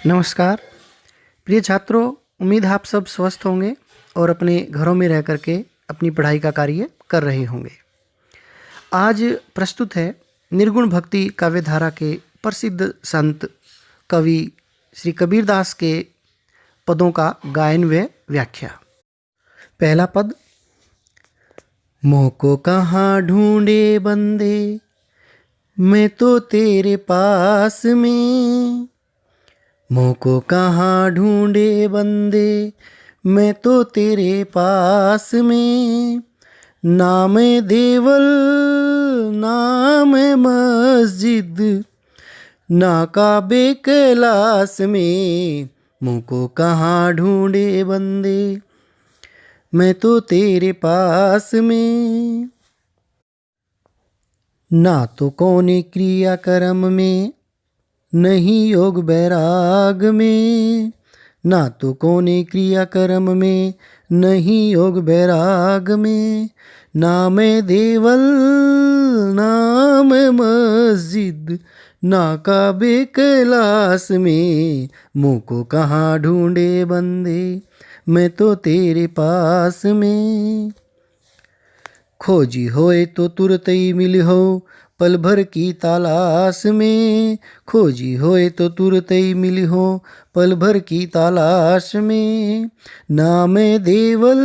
नमस्कार प्रिय छात्रों, उम्मीद है आप सब स्वस्थ होंगे और अपने घरों में रह करके अपनी पढ़ाई का कार्य कर रहे होंगे। आज प्रस्तुत है निर्गुण भक्ति काव्यधारा के प्रसिद्ध संत कवि श्री कबीरदास के पदों का गायन व व्याख्या। पहला पद। मोह को कहाँ ढूंढे बंदे, मैं तो तेरे पास में। मोह को कहाँ ढूंढे बंदे, मैं तो तेरे पास में। नाम देवल नाम मस्जिद, ना काबे कैलाश में। मोह को कहाँ ढूंढे बंदे, मैं तो तेरे पास में। ना तो कौने क्रिया कर्म में, नहीं योग बैराग में। ना तो कौने क्रिया कर्म में, नहीं योग बैराग में। नाम देवल नाम मस्जिद, ना काबे कैलाश में। मुँह को कहाँ ढूंढे बंदे, मैं तो तेरे पास में। खोजी होए तो तुरत ही मिली हो, पल भर की तलाश में। खोजी होए तो तुरत ही मिली हो, पल भर की तलाश में। नाम देवल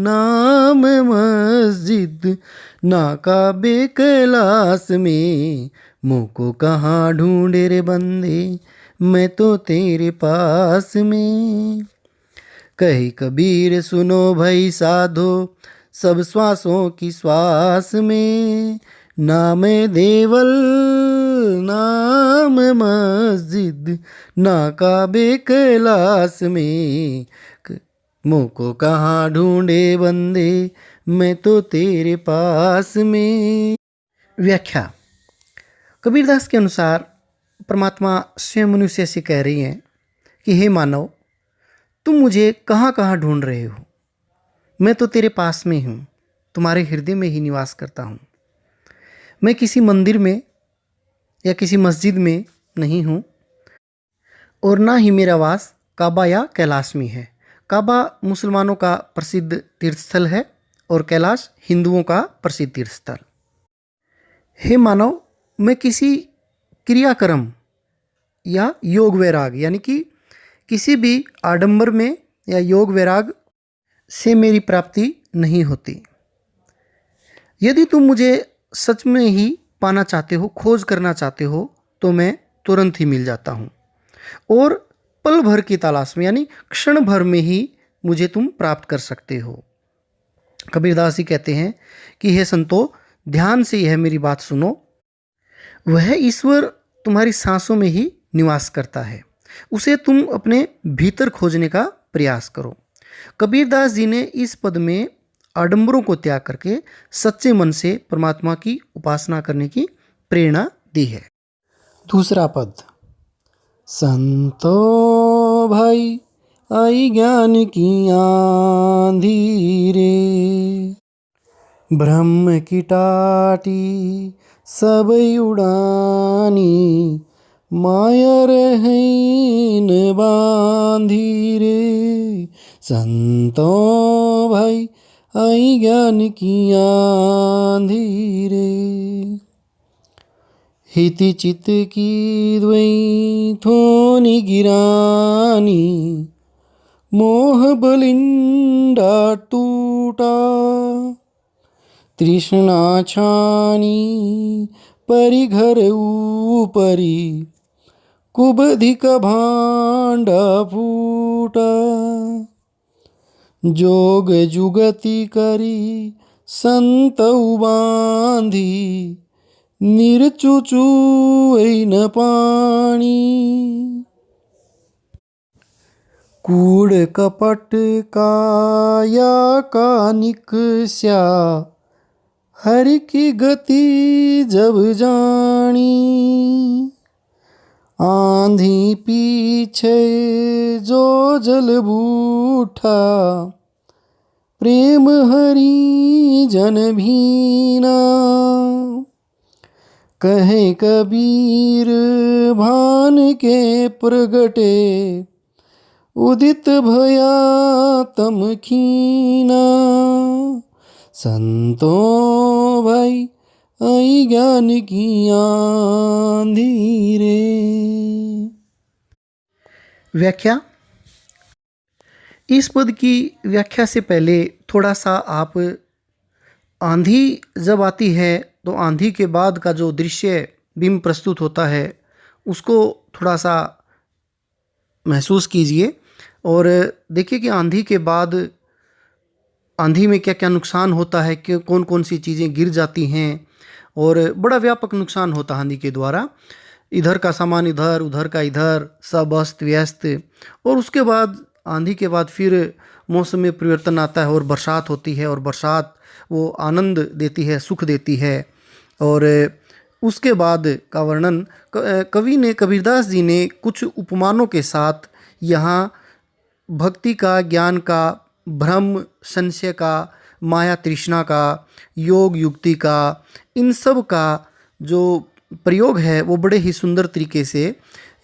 नाम मस्जिद, ना काबे कैलाश में। मुँह को कहाँ ढूंढे रे बंदे, मैं तो तेरे पास में। कही कबीर सुनो भाई साधो, सब श्वासों की श्वास में। नाम देवल नाम मस्जिद, ना काबे कैलाश में। मुँह को कहाँ ढूंढे बंदे, मैं तो तेरे पास में। व्याख्या। कबीरदास के अनुसार परमात्मा स्वयं मनुष्य से कह रही हैं कि हे मानव, तुम मुझे कहाँ कहाँ ढूंढ रहे हो। मैं तो तेरे पास में हूँ, तुम्हारे हृदय में ही निवास करता हूँ। मैं किसी मंदिर में या किसी मस्जिद में नहीं हूँ, और ना ही मेरा वास काबा या कैलाश में है। काबा मुसलमानों का प्रसिद्ध तीर्थस्थल है और कैलाश हिंदुओं का प्रसिद्ध तीर्थस्थल। हे मानव, मैं किसी क्रियाक्रम या योग वैराग यानी कि किसी भी आडंबर में या योग वैराग से मेरी प्राप्ति नहीं होती। यदि तुम मुझे सच में ही पाना चाहते हो, खोज करना चाहते हो, तो मैं तुरंत ही मिल जाता हूँ, और पल भर की तलाश में यानी क्षण भर में ही मुझे तुम प्राप्त कर सकते हो। कबीरदास जी कहते हैं कि हे संतो, ध्यान से यह मेरी बात सुनो। वह ईश्वर तुम्हारी सांसों में ही निवास करता है, उसे तुम अपने भीतर खोजने का प्रयास करो। कबीरदास जी ने इस पद में आडंबरों को त्याग करके सच्चे मन से परमात्मा की उपासना करने की प्रेरणा दी है। दूसरा पद। संतो भाई आई ज्ञान की आंधी रे, ब्रह्म की टाटी सब उड़ानी। माया रहन बांधी रे, संतो भाई आई ज्ञान की आंधी रे। हिति चित की द्वई थोनी गिरानी, मोह बलिंडा टूटा। तृष्णा छानी परिघर ऊपरी, कुबधिक भांडा फूटा। जोग जुगति करी संत बांधी, निरचुचु न पानी। कूड़ कपट काया का निकस्या, हरि की गति जब जानी। आंधी पीछे जो जल बूठा, प्रेम हरि जन भीना। कहे कबीर भान के प्रगटे, उदित भया तम कीना, संतो भाई आई ज्ञान की आंधी रे। व्याख्या। इस पद की व्याख्या से पहले थोड़ा सा आप आंधी जब आती है तो आंधी के बाद का जो दृश्य बिंब प्रस्तुत होता है उसको थोड़ा सा महसूस कीजिए और देखिए कि आंधी के बाद आंधी में क्या क्या नुकसान होता है, कि कौन कौन सी चीज़ें गिर जाती हैं और बड़ा व्यापक नुकसान होता है आंधी के द्वारा। इधर का सामान इधर, उधर का इधर, सब अस्त व्यस्त। और उसके बाद आंधी के बाद फिर मौसम में परिवर्तन आता है और बरसात होती है, और बरसात वो आनंद देती है, सुख देती है। और उसके बाद का वर्णन कवि ने, कबीरदास जी ने कुछ उपमानों के साथ यहाँ भक्ति का, ज्ञान का, भ्रम संशय का, माया तृष्णा का, योग युक्ति का, इन सब का जो प्रयोग है वो बड़े ही सुंदर तरीके से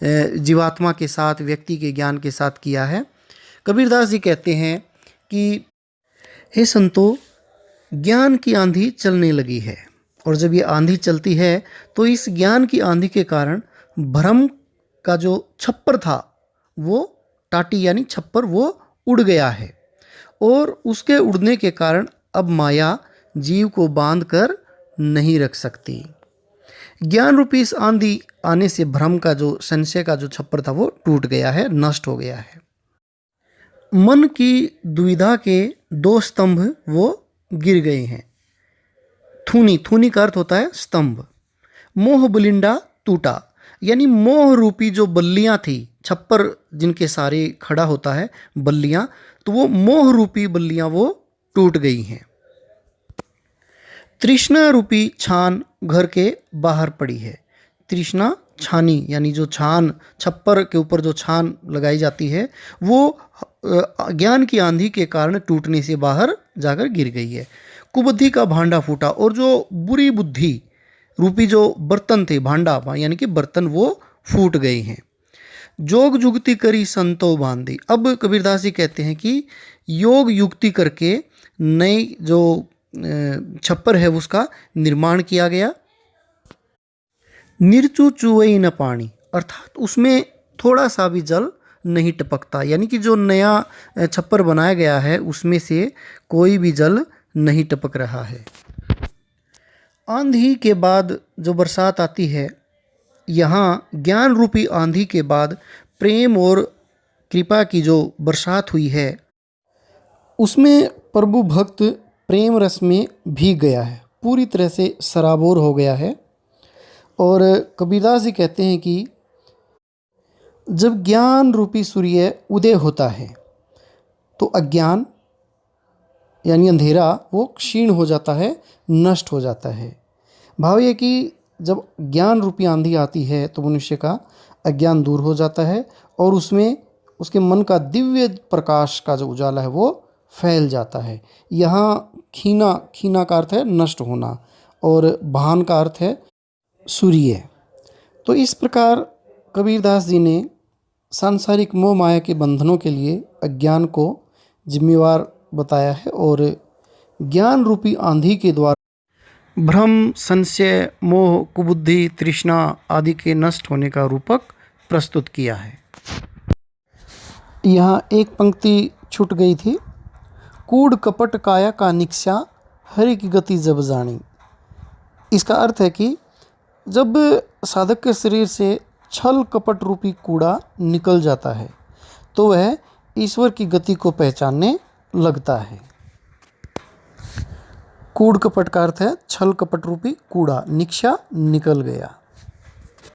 जीवात्मा के साथ, व्यक्ति के ज्ञान के साथ किया है। कबीरदास जी कहते हैं कि हे संतो, ज्ञान की आंधी चलने लगी है, और जब ये आंधी चलती है तो इस ज्ञान की आंधी के कारण भ्रम का जो छप्पर था, वो टाटी यानी छप्पर, वो उड़ गया है, और उसके उड़ने के कारण अब माया जीव को बांध कर नहीं रख सकती। ज्ञान रूपी इस आंधी आने से भ्रम का जो, संशय का जो छप्पर था वो टूट गया है, नष्ट हो गया है। मन की दुविधा के दो स्तंभ वो गिर गए हैं। थूनी, थूनी का अर्थ होता है स्तंभ। मोह बलिंडा टूटा, यानी मोह रूपी जो बल्लियां थी, छप्पर जिनके सारे खड़ा होता है, बल्लियां, तो वो मोह रूपी बल्लियां वो टूट गई हैं। तृष्णा रूपी छान घर के बाहर पड़ी है। तृष्णा छानी यानी जो छान, छप्पर के ऊपर जो छान लगाई जाती है, वो ज्ञान की आंधी के कारण टूटने से बाहर जाकर गिर गई है। कुबुद्धि का भांडा फूटा, और जो बुरी बुद्धि रूपी जो बर्तन थे, भांडा यानी कि बर्तन, वो फूट गए हैं। जोग जुगति करी संतो बांधी। अब कबीरदास जी कहते हैं कि योग युक्ति करके नई जो छप्पर है उसका निर्माण किया गया। निर्चु चुवई न पानी, अर्थात उसमें थोड़ा सा भी जल नहीं टपकता, यानी कि जो नया छप्पर बनाया गया है उसमें से कोई भी जल नहीं टपक रहा है। आंधी के बाद जो बरसात आती है, यहाँ ज्ञान रूपी आंधी के बाद प्रेम और कृपा की जो बरसात हुई है, उसमें प्रभु भक्त प्रेम रस में भीग गया है, पूरी तरह से सराबोर हो गया है। और कबीरदास जी कहते हैं कि जब ज्ञान रूपी सूर्य उदय होता है तो अज्ञान यानी अंधेरा वो क्षीण हो जाता है, नष्ट हो जाता है। भाव ये कि जब ज्ञान रूपी आंधी आती है तो मनुष्य का अज्ञान दूर हो जाता है, और उसमें उसके मन का दिव्य प्रकाश का जो उजाला है वो फैल जाता है। यहाँ खीना, खीना का अर्थ है नष्ट होना, और भान का अर्थ है सूर्य। तो इस प्रकार कबीरदास जी ने सांसारिक मोह माया के बंधनों के लिए अज्ञान को जिम्मेवार बताया है, और ज्ञान रूपी आंधी के द्वारा भ्रम, संशय, मोह, कुबुद्धि, तृष्णा आदि के नष्ट होने का रूपक प्रस्तुत किया है। यहाँ एक पंक्ति छूट गई थी, कूड़ कपट काया का निक्षा, हरि की गति जब जानी। इसका अर्थ है कि जब साधक के शरीर से छल कपट रूपी कूड़ा निकल जाता है तो वह ईश्वर की गति को पहचानने लगता है। कूड़ कपट का अर्थ है छल कपट रूपी कूड़ा, निक्षा निकल गया।